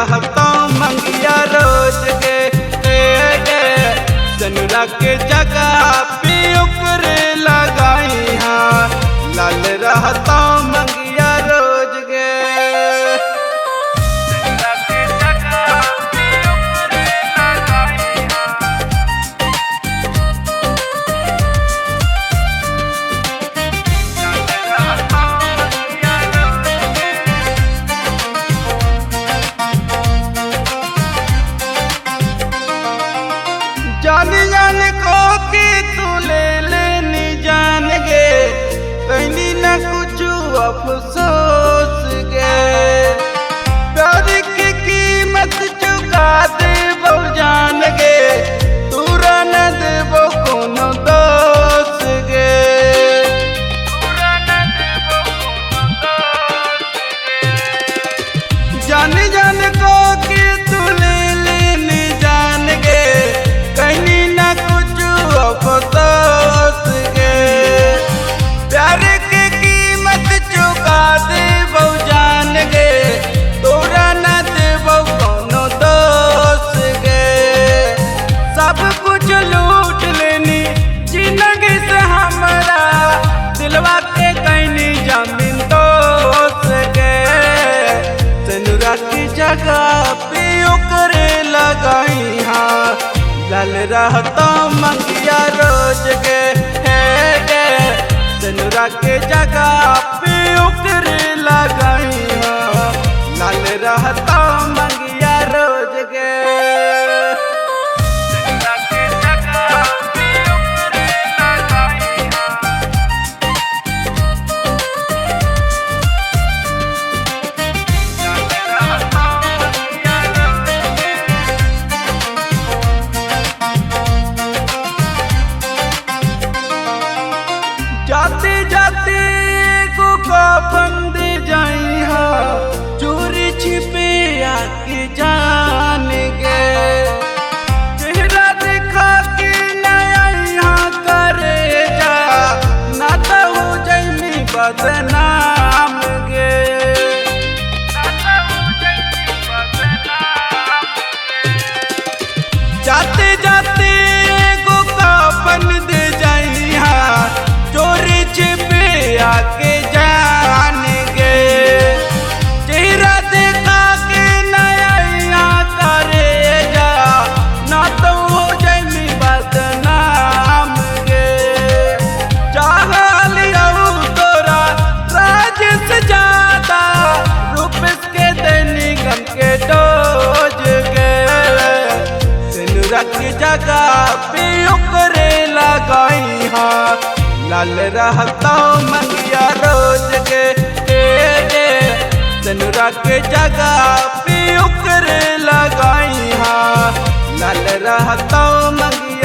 रहता मंगिया रोज के सनुरा के जगह पे ओकरे लगाई हाँ लाल रहता मंगिया रोज के सनुरा के जगह पे ओकरे लगाई जान जान को कि तू ले लेनी जान गे कहीं न कुछ अफसोस गे प्यार की कीमत चुका दे वो जान गे तू न दे वो कोनो दोस्त गे जान जान को कि तू ले लेनी जान गे कहीं न कुछ अफसोस गे प्यार की कीमत चुका दे वो जान गे तोरा न दे वो कोनो दोस्त गे सब कुछ लूट लेनी जिंदगी से हमारा दिलवा के कहीं जमीन दोस्त गे सनुरा की जगह पे ओकरे लगाई हाँ लाल रहता मंगिया रोज के सनुरा के जगह पे ओकरे लगाई हाँ लाल रहता मंगिया रोज के सनुरा के जगह पे ओकरे लगाई जाते जाते को कफन दे जाई हाँ चोरी छिपे आके जान गे चेहरा दिखा के नया यहाँ करे जा ना तो हो जाई बदनाम गे जाते जाते को कफन दे जाई हाँ चोरी छिपे आके जान गे चेहरा देखा के नया यहाँ करे जा ना तो हो जाई बदनाम गे चाहल तोरा राज से ज्यादा रूप के देनी गम के डोज गे सनुरा की जगह पे ओकरे लगाई हाँ लाल रहता मंगिया रोज के सनुरा के जगह पे ओकरे लगाई हाँ लाल रहता मंगिया